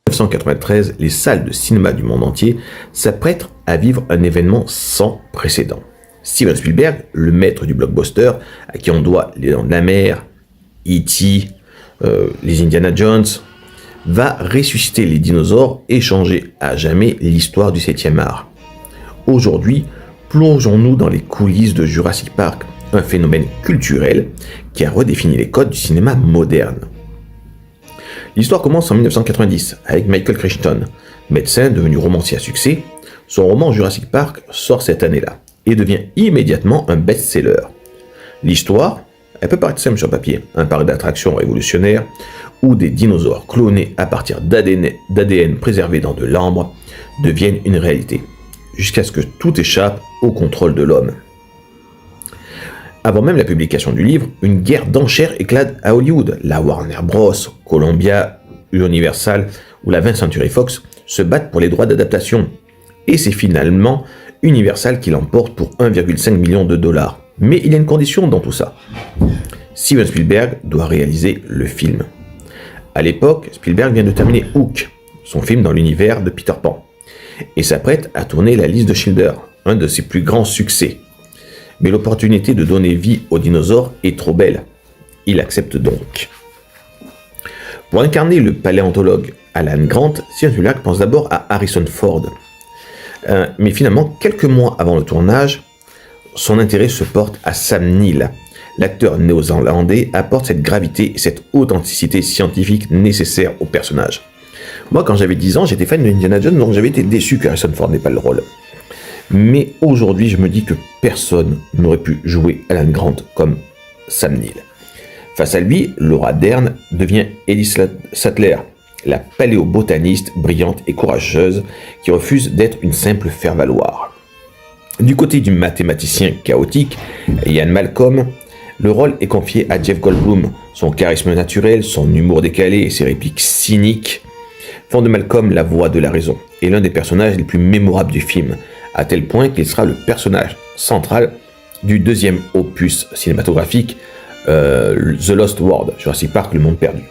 1993, les salles de cinéma du monde entier s'apprêtent à vivre un événement sans précédent. Steven Spielberg, le maître du blockbuster, à qui on doit Les Dents de la Mer, E.T., les Indiana Jones, va ressusciter les dinosaures et changer à jamais l'histoire du 7e art. Aujourd'hui, plongeons-nous dans les coulisses de Jurassic Park, un phénomène culturel qui a redéfini les codes du cinéma moderne. L'histoire commence en 1990 avec Michael Crichton, médecin devenu romancier à succès. Son roman Jurassic Park sort cette année-là et devient immédiatement un best-seller. L'histoire, elle peut paraître simple sur papier, un parc d'attractions révolutionnaire où des dinosaures clonés à partir d'ADN préservé dans de l'ambre deviennent une réalité, jusqu'à ce que tout échappe au contrôle de l'homme. Avant même la publication du livre, une guerre d'enchères éclate à Hollywood. La Warner Bros, Columbia, Universal ou la 20th Century Fox se battent pour les droits d'adaptation. Et c'est finalement Universal qui l'emporte pour 1,5 million de dollars. Mais il y a une condition dans tout ça. Steven Spielberg doit réaliser le film. À l'époque, Spielberg vient de terminer Hook, son film dans l'univers de Peter Pan, et s'apprête à tourner La Liste de Schindler, un de ses plus grands succès. Mais l'opportunité de donner vie aux dinosaures est trop belle. Il accepte donc. Pour incarner le paléontologue Alan Grant, Steven Spielberg pense d'abord à Harrison Ford. Mais finalement, quelques mois avant le tournage, son intérêt se porte à Sam Neill. L'acteur néo-zélandais apporte cette gravité et cette authenticité scientifique nécessaire au personnage. Moi, quand j'avais 10 ans, j'étais fan de Indiana Jones, donc j'avais été déçu que Harrison Ford n'ait pas le rôle. Mais aujourd'hui, je me dis que personne n'aurait pu jouer Alan Grant comme Sam Neill. Face à lui, Laura Dern devient Ellie Sattler, la paléobotaniste brillante et courageuse qui refuse d'être une simple faire-valoir. Du côté du mathématicien chaotique, Ian Malcolm, le rôle est confié à Jeff Goldblum. Son charisme naturel, son humour décalé et ses répliques cyniques font de Malcolm la voix de la raison et l'un des personnages les plus mémorables du film, à tel point qu'il sera le personnage central du deuxième opus cinématographique, The Lost World, Jurassic Park, le monde perdu.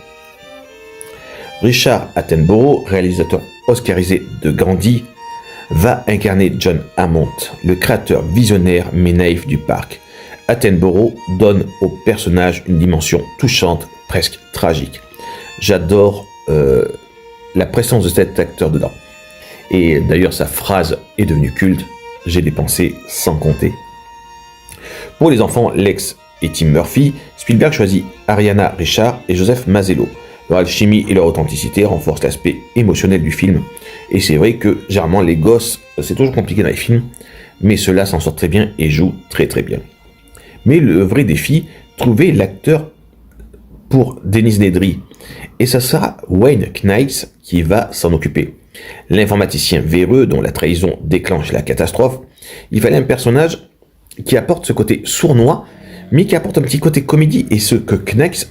Richard Attenborough, réalisateur oscarisé de Gandhi, va incarner John Hammond, le créateur visionnaire mais naïf du parc. Attenborough donne au personnage une dimension touchante, presque tragique. J'adore la présence de cet acteur dedans. Et d'ailleurs, sa phrase est devenue culte. J'ai dépensé sans compter. Pour les enfants, Lex et Tim Murphy, Spielberg choisit Ariana Richard et Joseph Mazzello. Leur alchimie et leur authenticité renforcent l'aspect émotionnel du film. Et c'est vrai que, généralement, les gosses, c'est toujours compliqué dans les films, mais ceux-là s'en sortent très bien et jouent très très bien. Mais le vrai défi, trouver l'acteur pour Dennis Nedry. Et ça sera Wayne Knights qui va s'en occuper. L'informaticien véreux dont la trahison déclenche la catastrophe, il fallait un personnage qui apporte ce côté sournois, mais qui apporte un petit côté comédie, et ce que Knights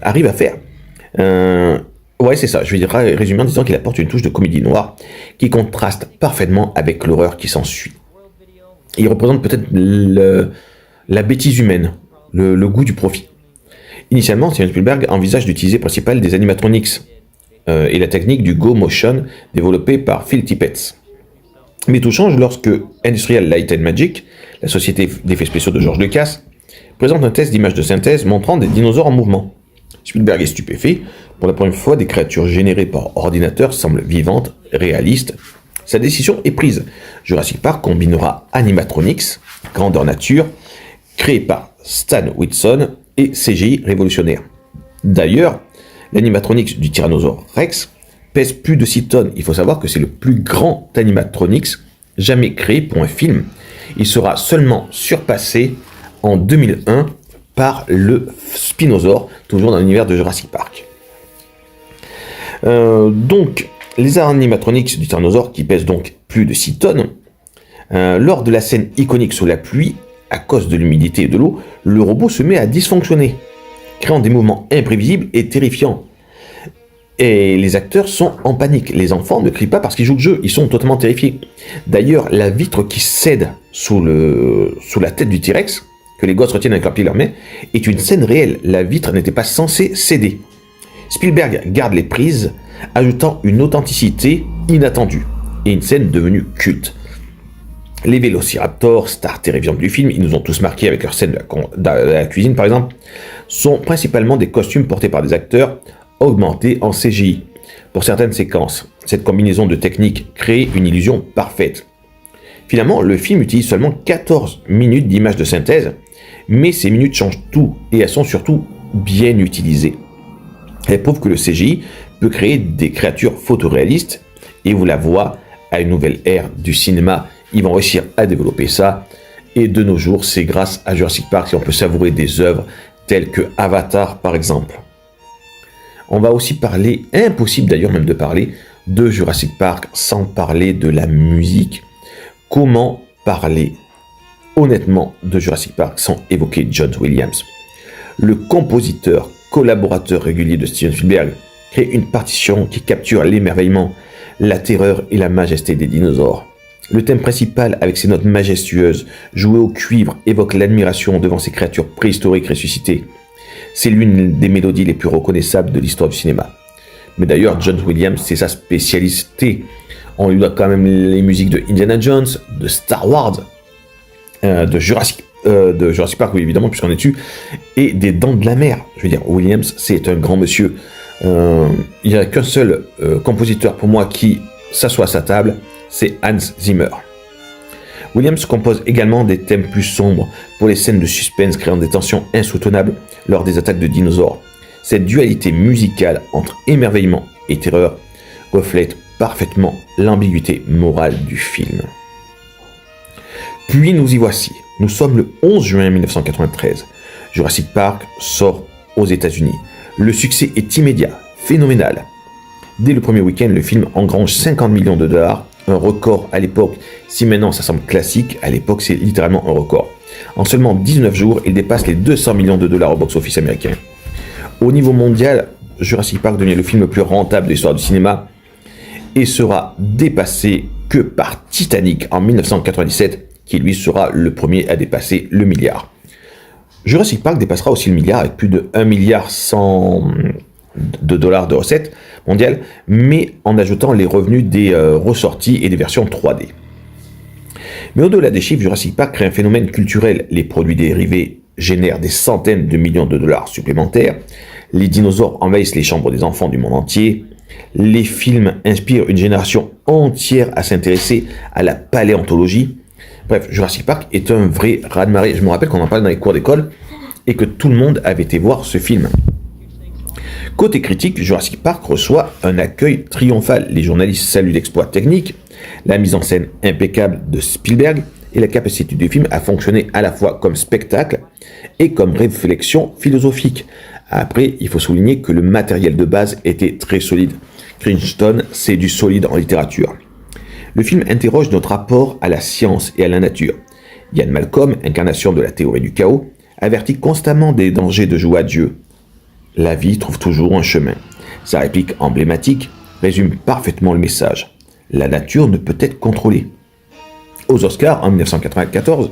arrive à faire. Ouais, c'est ça, je vais résumer en disant qu'il apporte une touche de comédie noire qui contraste parfaitement avec l'horreur qui s'ensuit. Il représente peut-être la bêtise humaine, le goût du profit. Initialement, Steven Spielberg envisage d'utiliser principalement des animatronics et la technique du Go Motion développée par Phil Tippett. Mais tout change lorsque Industrial Light and Magic, la société d'effets spéciaux de George Lucas, présente un test d'image de synthèse montrant des dinosaures en mouvement. Spielberg est stupéfait. Pour la première fois, des créatures générées par ordinateur semblent vivantes, réalistes. Sa décision est prise. Jurassic Park combinera animatronics, grandeur nature, créé par Stan Winston, et CGI révolutionnaire. D'ailleurs, l'animatronics du Tyrannosaure Rex pèse plus de 6 tonnes. Il faut savoir que c'est le plus grand animatronics jamais créé pour un film. Il sera seulement surpassé en 2001 par le Spinosaure, toujours dans l'univers de Jurassic Park. Donc, les animatronics du Tyrannosaure, qui pèsent donc plus de 6 tonnes, lors de la scène iconique sous la pluie, à cause de l'humidité et de l'eau, le robot se met à dysfonctionner, créant des mouvements imprévisibles et terrifiants. Et les acteurs sont en panique. Les enfants ne crient pas parce qu'ils jouent le jeu, ils sont totalement terrifiés. D'ailleurs, la vitre qui cède sous la tête du T-Rex, que les gosses retiennent avec leurs pieds et leurs mains, est une scène réelle. La vitre n'était pas censée céder. Spielberg garde les prises ajoutant une authenticité inattendue et une scène devenue culte. Les vélociraptors, star terrifiante du film, ils nous ont tous marqués avec leur scène de la cuisine par exemple, sont principalement des costumes portés par des acteurs augmentés en CGI. Pour certaines séquences, cette combinaison de techniques crée une illusion parfaite. Finalement, le film utilise seulement 14 minutes d'images de synthèse, mais ces minutes changent tout et elles sont surtout bien utilisées. Elles prouvent que le CGI peut créer des créatures photoréalistes et vous la voix à une nouvelle ère du cinéma. Ils vont réussir à développer ça et de nos jours, c'est grâce à Jurassic Park qu'on peut savourer des œuvres telles que Avatar par exemple. On va aussi parler, impossible d'ailleurs même de parler, de Jurassic Park sans parler de la musique. Comment parler honnêtement de Jurassic Park sans évoquer John Williams? Le compositeur, collaborateur régulier de Steven Spielberg, crée une partition qui capture l'émerveillement, la terreur et la majesté des dinosaures. Le thème principal, avec ses notes majestueuses, jouées au cuivre, évoque l'admiration devant ces créatures préhistoriques ressuscitées. C'est l'une des mélodies les plus reconnaissables de l'histoire du cinéma. Mais d'ailleurs, John Williams, c'est sa spécialité. On lui doit quand même les musiques de Indiana Jones, de Star Wars, de Jurassic Park, oui, évidemment, puisqu'on est dessus, et des Dents de la Mer. Je veux dire, Williams, c'est un grand monsieur. Il n'y a qu'un seul compositeur pour moi qui s'assoit à sa table, c'est Hans Zimmer. Williams compose également des thèmes plus sombres pour les scènes de suspense créant des tensions insoutenables lors des attaques de dinosaures. Cette dualité musicale entre émerveillement et terreur reflète parfaitement l'ambiguïté morale du film. Puis nous y voici. Nous sommes le 11 juin 1993. Jurassic Park sort aux États-Unis. Le succès est immédiat, phénoménal. Dès le premier week-end, le film engrange 50 millions de dollars, un record à l'époque. Si maintenant ça semble classique, à l'époque c'est littéralement un record. En seulement 19 jours, il dépasse les 200 millions de dollars au box-office américain. Au niveau mondial, Jurassic Park devient le film le plus rentable de l'histoire du cinéma et sera dépassé que par Titanic en 1997, qui lui sera le premier à dépasser le milliard. Jurassic Park dépassera aussi le milliard avec plus de 1,1 milliard de dollars de recettes mondiales, mais en ajoutant les revenus des ressorties et des versions 3D. Mais au-delà des chiffres, Jurassic Park crée un phénomène culturel. Les produits dérivés génèrent des centaines de millions de dollars supplémentaires. Les dinosaures envahissent les chambres des enfants du monde entier. Les films inspirent une génération entière à s'intéresser à la paléontologie. Bref, Jurassic Park est un vrai raz-de-marée. Je me rappelle qu'on en parlait dans les cours d'école et que tout le monde avait été voir ce film. Côté critique, Jurassic Park reçoit un accueil triomphal. Les journalistes saluent l'exploit technique, la mise en scène impeccable de Spielberg et la capacité du film à fonctionner à la fois comme spectacle et comme réflexion philosophique. Après, il faut souligner que le matériel de base était très solide. Crichton, c'est du solide en littérature. Le film interroge notre rapport à la science et à la nature. Ian Malcolm, incarnation de la théorie du chaos, avertit constamment des dangers de jouer à Dieu. La vie trouve toujours un chemin. Sa réplique emblématique résume parfaitement le message. La nature ne peut être contrôlée. Aux Oscars, en 1994,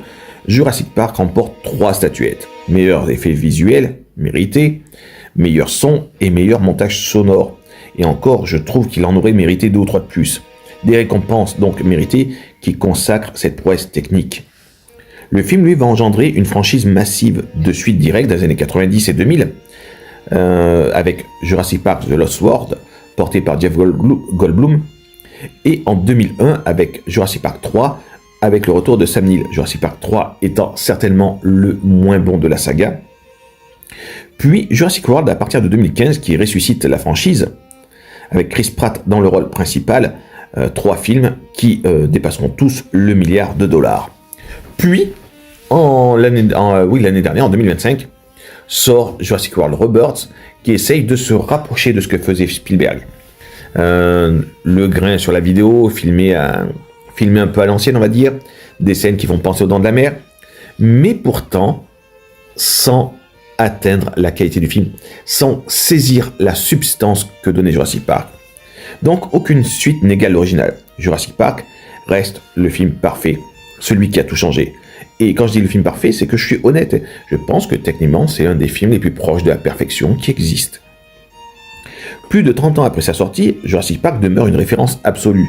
Jurassic Park remporte 3 statuettes. Meilleurs effets visuels, mérité, meilleur son et meilleur montage sonore. Et encore, je trouve qu'il en aurait mérité 2 ou 3 de plus. Des récompenses donc méritées qui consacrent cette prouesse technique. Le film, lui, va engendrer une franchise massive de suites directes dans les années 90 et 2000, avec Jurassic Park The Lost World, porté par Jeff Goldblum, et en 2001 avec Jurassic Park 3, avec le retour de Sam Neill. Jurassic Park 3 étant certainement le moins bon de la saga. Puis Jurassic World à partir de 2015 qui ressuscite la franchise, avec Chris Pratt dans le rôle principal, 3 films qui dépasseront tous le milliard de dollars. Puis, l'année dernière, en 2025, sort Jurassic World Rebirth, qui essaye de se rapprocher de ce que faisait Spielberg. Le grain sur la vidéo, filmé un peu à l'ancienne, on va dire, des scènes qui vont penser aux Dents de la Mer, mais pourtant, sans atteindre la qualité du film, sans saisir la substance que donnait Jurassic Park. Donc, aucune suite n'égale l'original. Jurassic Park reste le film parfait, celui qui a tout changé. Et quand je dis le film parfait, c'est que je suis honnête. Je pense que techniquement, c'est un des films les plus proches de la perfection qui existe. Plus de 30 ans après sa sortie, Jurassic Park demeure une référence absolue.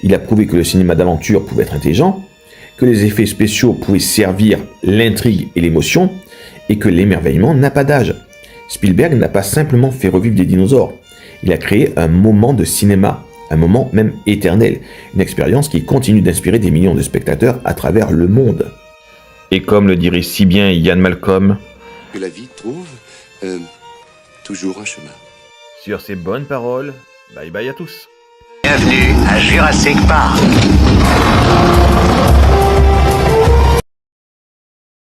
Il a prouvé que le cinéma d'aventure pouvait être intelligent, que les effets spéciaux pouvaient servir l'intrigue et l'émotion, et que l'émerveillement n'a pas d'âge. Spielberg n'a pas simplement fait revivre des dinosaures, il a créé un moment de cinéma, un moment même éternel, une expérience qui continue d'inspirer des millions de spectateurs à travers le monde. Et comme le dirait si bien Ian Malcolm, que la vie trouve toujours un chemin. Sur ces bonnes paroles, bye bye à tous. Bienvenue à Jurassic Park.